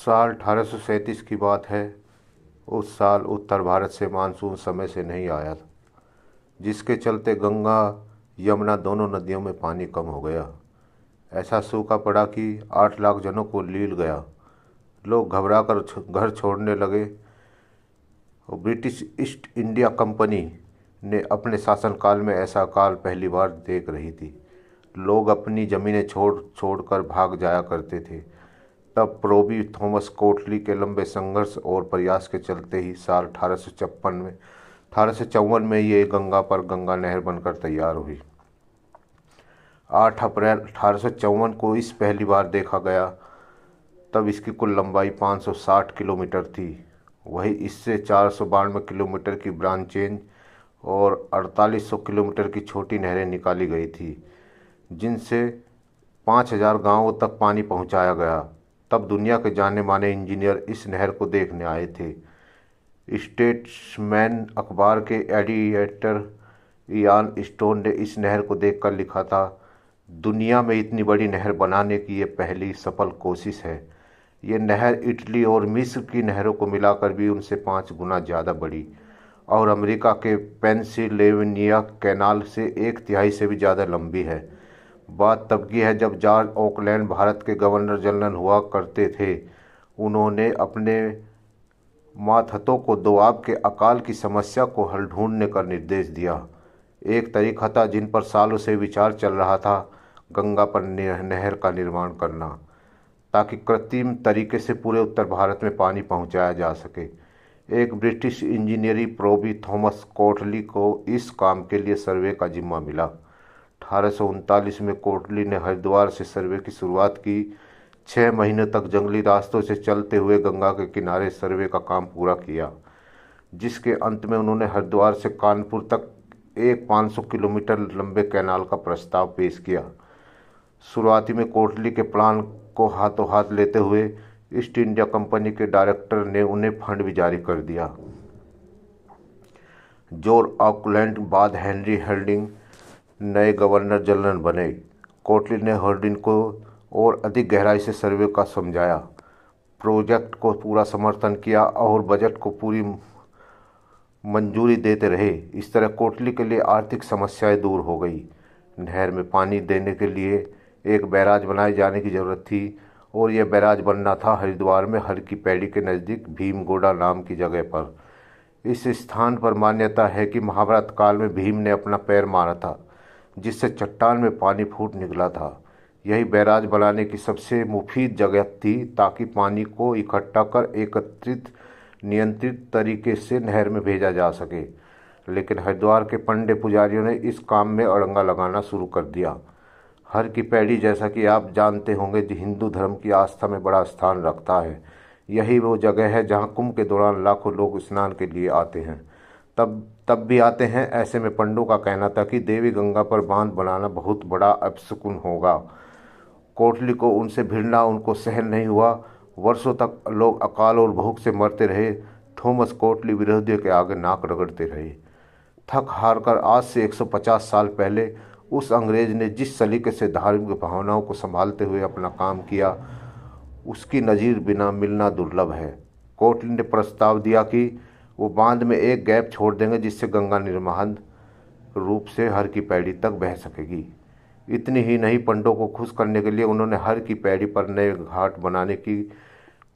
साल 1837 की बात है। उस साल उत्तर भारत से मानसून समय से नहीं आया, जिसके चलते गंगा यमुना दोनों नदियों में पानी कम हो गया। ऐसा सूखा पड़ा कि 8 लाख जनों को लील गया। लोग घबराकर घर छोड़ने लगे और ब्रिटिश ईस्ट इंडिया कंपनी ने अपने शासनकाल में ऐसा अकाल पहली बार देख रही थी। लोग अपनी ज़मीनें छोड़ छोड़कर भाग जाया करते थे। तब प्रोबी थॉमस कोटली के लंबे संघर्ष और प्रयास के चलते ही साल 1854 में ये गंगा पर गंगा नहर बनकर तैयार हुई। 8 अप्रैल 1854 को इस पहली बार देखा गया। तब इसकी कुल लंबाई 560 किलोमीटर थी। वही इससे 492 किलोमीटर की ब्रांचेज और 4800 किलोमीटर की छोटी नहरें निकाली गई थी, जिनसे 5000 गांवों तक पानी पहुंचाया गया। तब दुनिया के जाने माने इंजीनियर इस नहर को देखने आए थे। स्टेट्समैन अखबार के एडिटर इयान स्टोन ने इस नहर को देखकर लिखा था, दुनिया में इतनी बड़ी नहर बनाने की ये पहली सफल कोशिश है। ये नहर इटली और मिस्र की नहरों को मिलाकर भी उनसे 5 गुना ज़्यादा बड़ी और अमेरिका के पेंसिल्वेनिया कैनाल से 1/3 से भी ज़्यादा लंबी है। बात तब की है जब जॉर्ज ऑकलैंड भारत के गवर्नर जनरल हुआ करते थे। उन्होंने अपने मातहतों को दोआब के अकाल की समस्या को हल ढूंढने का निर्देश दिया। एक तरीका था जिन पर सालों से विचार चल रहा था, गंगा पर नहर का निर्माण करना, ताकि कृत्रिम तरीके से पूरे उत्तर भारत में पानी पहुंचाया जा सके। एक ब्रिटिश इंजीनियरी प्रोबी थॉमस कोटली को इस काम के लिए सर्वे का जिम्मा मिला। 1839 में कोटली ने हरिद्वार से सर्वे की शुरुआत की। 6 महीने तक जंगली रास्तों से चलते हुए गंगा के किनारे सर्वे का काम पूरा किया, जिसके अंत में उन्होंने हरिद्वार से कानपुर तक एक 500 किलोमीटर लंबे कैनाल का प्रस्ताव पेश किया। शुरुआती में कोटली के प्लान को हाथों हाथ लेते हुए ईस्ट इंडिया कंपनी के डायरेक्टर ने उन्हें फंड भी जारी कर दिया। जॉर्ज ऑकलैंड बाद हेनरी हर्डिंग नए गवर्नर जनरल बने। कोटली ने हर्डिंग को और अधिक गहराई से सर्वे का समझाया, प्रोजेक्ट को पूरा समर्थन किया और बजट को पूरी मंजूरी देते रहे। इस तरह कोटली के लिए आर्थिक समस्याएं दूर हो गई। नहर में पानी देने के लिए एक बैराज बनाए जाने की ज़रूरत थी और यह बैराज बनना था हरिद्वार में हर की पैड़ी के नज़दीक भीमगोड़ा नाम की जगह पर। इस स्थान पर मान्यता है कि महाभारत काल में भीम ने अपना पैर मारा था, जिससे चट्टान में पानी फूट निकला था। यही बैराज बनाने की सबसे मुफीद जगह थी, ताकि पानी को इकट्ठा कर एकत्रित नियंत्रित तरीके से नहर में भेजा जा सके। लेकिन हरिद्वार के पंडे पुजारियों ने इस काम में अड़ंगा लगाना शुरू कर दिया। हर की पैड़ी, जैसा कि आप जानते होंगे, हिंदू धर्म की आस्था में बड़ा स्थान रखता है। यही वो जगह है जहाँ कुंभ के दौरान लाखों लोग स्नान के लिए आते हैं, तब भी आते हैं। ऐसे में पंडों का कहना था कि देवी गंगा पर बांध बनाना बहुत बड़ा अपशकुन होगा। कोटली को उनसे भिड़ना उनको सहन नहीं हुआ। वर्षों तक लोग अकाल और भूख से मरते रहे। थॉमस कोटली विरोधियों के आगे नाक रगड़ते रहे। थक हार कर आज से 150 साल पहले उस अंग्रेज ने जिस सलीके से धार्मिक भावनाओं को संभालते हुए अपना काम किया, उसकी नज़ीर बिना मिलना दुर्लभ है। कोटली ने प्रस्ताव दिया कि वो बांध में एक गैप छोड़ देंगे, जिससे गंगा निर्बाध रूप से हर की पैड़ी तक बह सकेगी। इतनी ही नहीं, पंडों को खुश करने के लिए उन्होंने हर की पैड़ी पर नए घाट बनाने की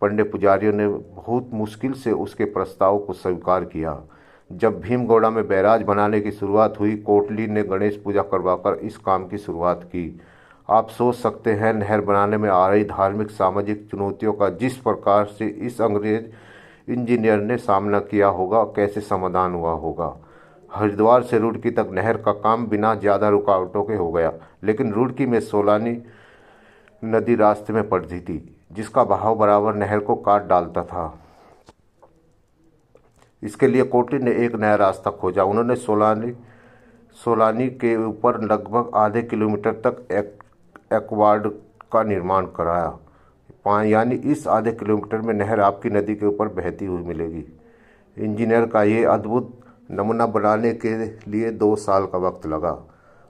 पंडे पुजारियों ने बहुत मुश्किल से उसके प्रस्ताव को स्वीकार किया। जब भीमगोड़ा में बैराज बनाने की शुरुआत हुई, कोटली ने गणेश पूजा करवाकर इस काम की शुरुआत की। आप सोच सकते हैं नहर बनाने में आ रही धार्मिक सामाजिक चुनौतियों का जिस प्रकार से इस अंग्रेज इंजीनियर ने सामना किया होगा, कैसे समाधान हुआ होगा। हरिद्वार से रुड़की तक नहर का काम बिना ज़्यादा रुकावटों के हो गया, लेकिन रुड़की में सोलानी नदी रास्ते में पड़ती थी, जिसका बहाव बराबर नहर को काट डालता था। इसके लिए कोटली ने एक नया रास्ता खोजा। उन्होंने सोलानी के ऊपर लगभग आधे किलोमीटर तक एक्वाड का निर्माण कराया। यानी इस आधे किलोमीटर में नहर आपकी नदी के ऊपर बहती हुई मिलेगी। इंजीनियर का ये अद्भुत नमूना बनाने के लिए 2 साल का वक्त लगा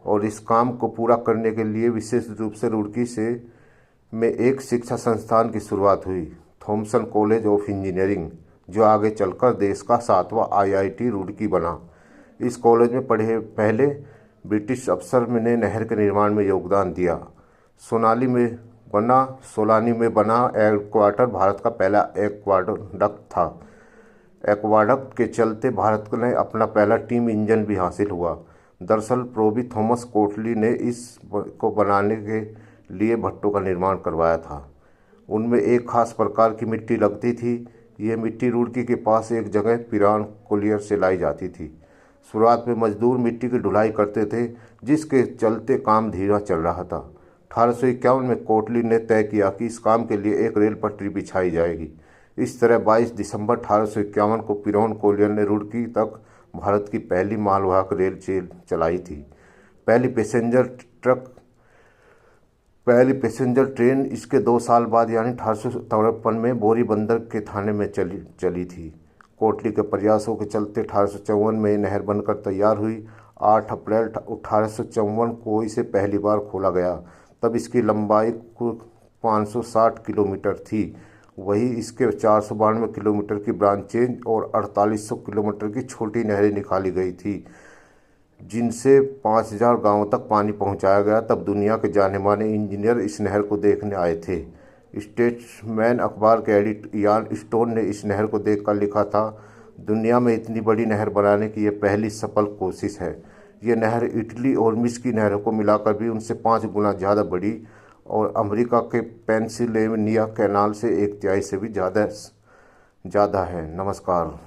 और इस काम को पूरा करने के लिए विशेष रूप से रुड़की में एक शिक्षा संस्थान की शुरुआत हुई। थॉमसन कॉलेज ऑफ इंजीनियरिंग, जो आगे चलकर देश का 7वां IIT रुड़की बना। इस कॉलेज में पढ़े पहले ब्रिटिश अफसर ने नहर के निर्माण में योगदान दिया। सोलानी में बना एक्वाडक्ट भारत का पहला एक्वाडक्ट था। एक्वाडक्ट के चलते भारत ने अपना पहला टीम इंजन भी हासिल हुआ। दरअसल प्रोबी थॉमस कोटली ने इस को बनाने के लिए भट्टों का निर्माण करवाया था। उनमें एक खास प्रकार की मिट्टी लगती थी। यह मिट्टी रुड़की के पास एक जगह पिरान कोलियर से लाई जाती थी। शुरुआत में मजदूर मिट्टी की ढुलाई करते थे, जिसके चलते काम धीमा चल रहा था। 1851 में कोटली ने तय किया कि इस काम के लिए एक रेल पटरी बिछाई जाएगी। इस तरह 22 दिसंबर 1851 को पिरोन कोलियर ने रुड़की तक भारत की पहली मालवाहक रेल चलाई थी। पहली पैसेंजर ट्रेन इसके 2 साल बाद यानी 1853 में बोरी बंदर के थाने में चली थी। कोटली के प्रयासों के चलते 1854 में नहर बनकर तैयार हुई। 8 अप्रैल 1854 को इसे पहली बार खोला गया। तब इसकी लंबाई 560 किलोमीटर थी। वहीं इसके 492 किलोमीटर की ब्रांचेज और 4800 किलोमीटर की छोटी नहरें निकाली गई थी, जिनसे 5000 गांवों तक पानी पहुंचाया गया। तब दुनिया के जाने माने इंजीनियर इस नहर को देखने आए थे। स्टेट्समैन अखबार के एडिटर इयान स्टोन ने इस नहर को देखकर लिखा था, दुनिया में इतनी बड़ी नहर बनाने की यह पहली सफल कोशिश है। यह नहर इटली और मिस्र की नहरों को मिलाकर भी उनसे 5 गुना ज़्यादा बड़ी और अमेरिका के पेंसिल्वेनिया कैनाल से 1/3 से भी ज़्यादा है। नमस्कार।